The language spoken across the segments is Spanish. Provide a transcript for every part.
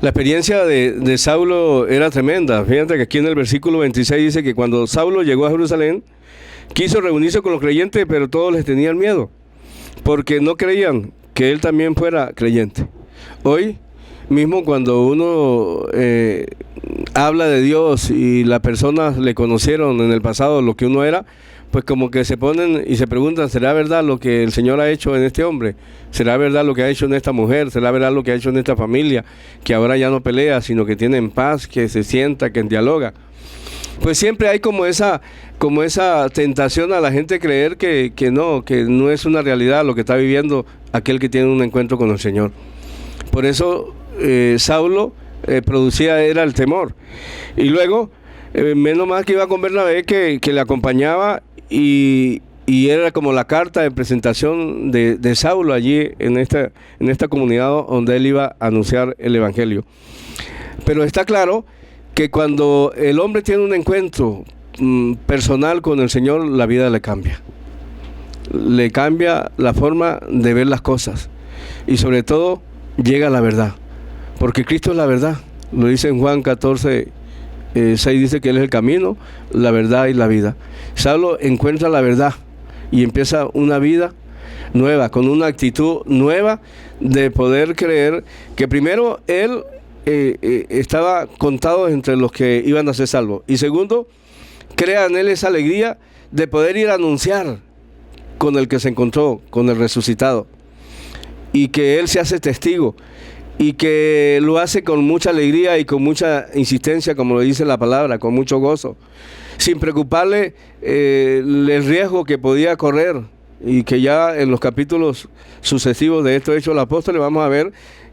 La experiencia de Saulo era tremenda. Fíjate que aquí en el versículo 26 dice que cuando Saulo llegó a Jerusalén, quiso reunirse con los creyentes, pero todos les tenían miedo, porque no creían que él también fuera creyente. Hoy mismo cuando uno habla de Dios y las personas le conocieron en el pasado lo que uno era, pues como que se ponen y se preguntan, ¿será verdad lo que el Señor ha hecho en este hombre? ¿Será verdad lo que ha hecho en esta mujer? ¿Será verdad lo que ha hecho en esta familia? Que ahora ya no pelea, sino que tiene en paz, que se sienta, que dialoga. Pues siempre hay como esa tentación a la gente creer que no es una realidad lo que está viviendo aquel que tiene un encuentro con el Señor. Por eso Saulo era el temor. Y luego, menos mal que iba con Bernabé que le acompañaba y era como la carta de presentación de Saulo allí en esta comunidad donde él iba a anunciar el Evangelio. Pero está claro que cuando el hombre tiene un encuentro personal con el Señor, la vida le cambia. Le cambia la forma de ver las cosas. Y sobre todo, llega a la verdad. Porque Cristo es la verdad. Lo dice en Juan 14, 6, dice que Él es el camino, la verdad y la vida. Saulo encuentra la verdad y empieza una vida nueva, con una actitud nueva de poder creer que primero él estaba contado entre los que iban a ser salvos. Y segundo, crea en él esa alegría de poder ir a anunciar con el que se encontró, con el resucitado. Y que él se hace testigo. Y que lo hace con mucha alegría y con mucha insistencia, como lo dice la palabra, con mucho gozo. Sin preocuparle el riesgo que podía correr. Y que ya en los capítulos sucesivos de estos Hechos de los Apóstoles vamos a ver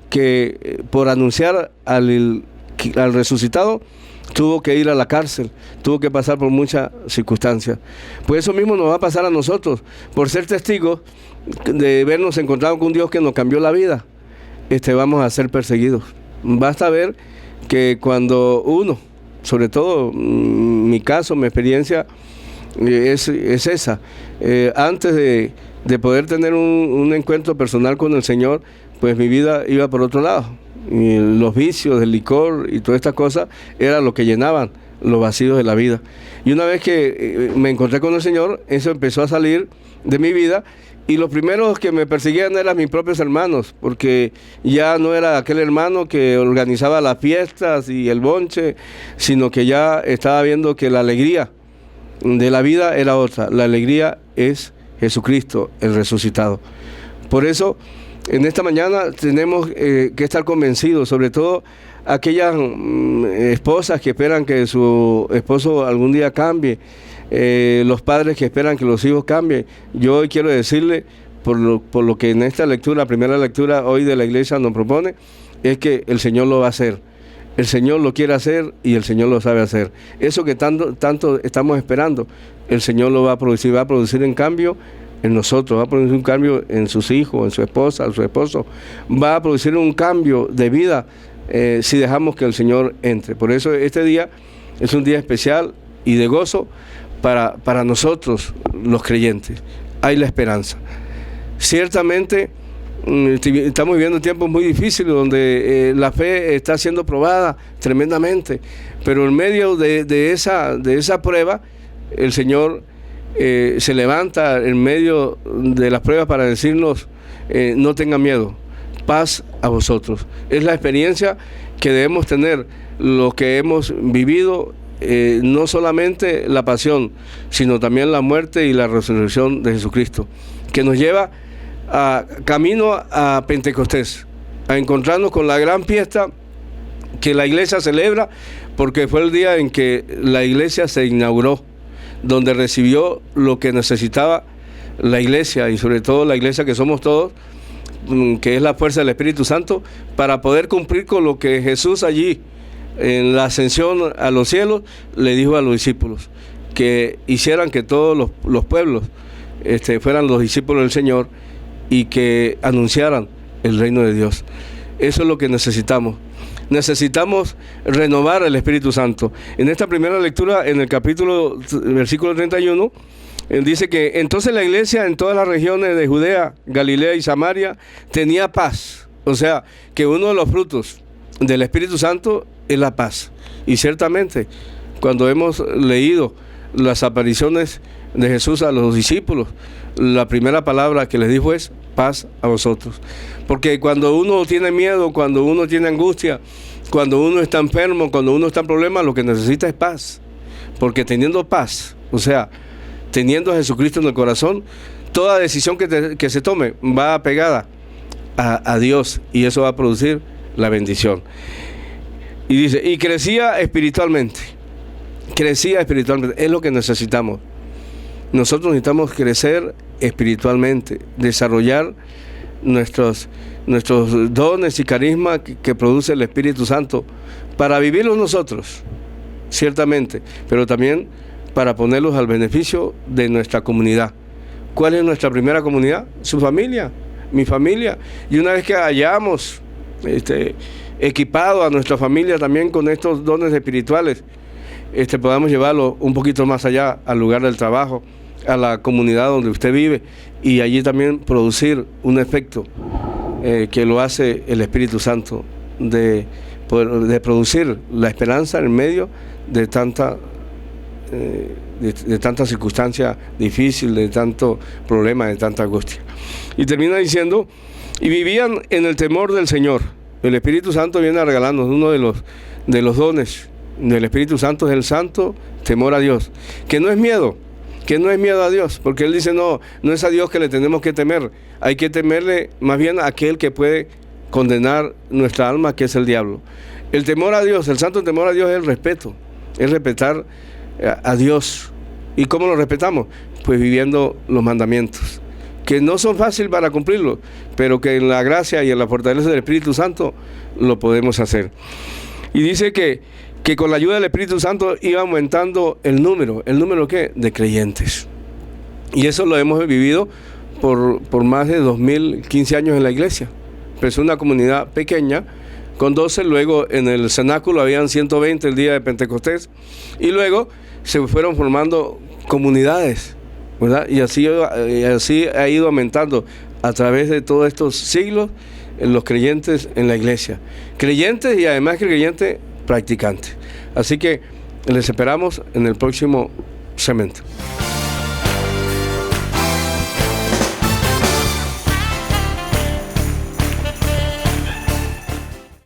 que por anunciar al resucitado tuvo que ir a la cárcel, tuvo que pasar por muchas circunstancias. Pues eso mismo nos va a pasar a nosotros, por ser testigos de vernos encontrados con un Dios que nos cambió la vida. Vamos a ser perseguidos. Basta ver que cuando uno, sobre todo mi caso, mi experiencia es esa, antes de poder tener un encuentro personal con el Señor, pues mi vida iba por otro lado. Y los vicios del licor y todas estas cosas era lo que llenaban los vacíos de la vida. Y una vez que me encontré con el Señor, eso empezó a salir de mi vida. Y los primeros que me perseguían eran mis propios hermanos, porque ya no era aquel hermano que organizaba las fiestas y el bonche, sino que ya estaba viendo que la alegría de la vida era otra. La alegría es Jesucristo, el resucitado. Por eso, en esta mañana tenemos que estar convencidos, sobre todo aquellas esposas que esperan que su esposo algún día cambie, los padres que esperan que los hijos cambien. Yo hoy quiero decirle, por lo que en esta lectura, la primera lectura hoy de la iglesia nos propone, es que el Señor lo va a hacer. El Señor lo quiere hacer y el Señor lo sabe hacer. Eso que tanto estamos esperando, el Señor lo va a producir en cambio en nosotros, va a producir un cambio en sus hijos, en su esposa, en su esposo. Va a producir un cambio de vida si dejamos que el Señor entre. Por eso este día es un día especial y de gozo para nosotros los creyentes. Hay la esperanza. Ciertamente estamos viviendo tiempos muy difíciles donde la fe está siendo probada tremendamente, pero en medio de esa prueba el Señor se levanta en medio de las pruebas para decirnos no tengan miedo, paz a vosotros. Es la experiencia que debemos tener los que hemos vivido no solamente la pasión, sino también la muerte y la resurrección de Jesucristo, que nos lleva camino a Pentecostés, a encontrarnos con la gran fiesta que la iglesia celebra, porque fue el día en que la iglesia se inauguró, donde recibió lo que necesitaba la iglesia, y sobre todo la iglesia que somos todos, que es la fuerza del Espíritu Santo, para poder cumplir con lo que Jesús allí, en la ascensión a los cielos, le dijo a los discípulos, que hicieran que todos los pueblos fueran los discípulos del Señor y que anunciaran el reino de Dios. Eso es lo que necesitamos. Necesitamos renovar el Espíritu Santo. En esta primera lectura, en el versículo 31, dice que entonces la iglesia en todas las regiones de Judea, Galilea y Samaria tenía paz. O sea, que uno de los frutos del Espíritu Santo es la paz. Y ciertamente, cuando hemos leído las apariciones de Jesús a los discípulos, la primera palabra que les dijo es paz a vosotros. Porque cuando uno tiene miedo, cuando uno tiene angustia, cuando uno está enfermo, cuando uno está en problemas, lo que necesita es paz. Porque teniendo paz, o sea, teniendo a Jesucristo en el corazón, toda decisión que se tome va pegada a Dios, y eso va a producir la bendición. Y dice, y crecía espiritualmente, es lo que necesitamos. Nosotros necesitamos crecer espiritualmente, desarrollar nuestros dones y carismas que produce el Espíritu Santo para vivirlos nosotros, ciertamente, pero también para ponerlos al beneficio de nuestra comunidad. ¿Cuál es nuestra primera comunidad? Su familia, mi familia. Y una vez que hayamos equipado a nuestra familia también con estos dones espirituales, podamos llevarlo un poquito más allá, al lugar del trabajo, a la comunidad donde usted vive, y allí también producir un efecto que lo hace el Espíritu Santo, de producir la esperanza en medio de tanta circunstancia difícil, de tanto problema, de tanta angustia. Y termina diciendo, y vivían en el temor del Señor. El Espíritu Santo viene a regalarnos uno de los dones del Espíritu Santo, es el santo temor a Dios, que no es miedo a Dios, porque Él dice, no es a Dios que le tenemos que temer, hay que temerle más bien a aquel que puede condenar nuestra alma, que es el diablo. El temor a Dios, el santo temor a Dios es el respeto, es respetar a Dios. ¿Y cómo lo respetamos? Pues viviendo los mandamientos, que no son fáciles para cumplirlos, pero que en la gracia y en la fortaleza del Espíritu Santo lo podemos hacer. Y dice que con la ayuda del Espíritu Santo iba aumentando el número ¿qué? De creyentes. Y eso lo hemos vivido por más de 2015 años en la iglesia. Empezó una comunidad pequeña, con 12, luego en el cenáculo habían 120 el día de Pentecostés, y luego se fueron formando comunidades, ¿verdad? Y así ha ido aumentando a través de todos estos siglos los creyentes en la iglesia. Creyentes y además creyentes practicantes. Así que les esperamos en el próximo segmento.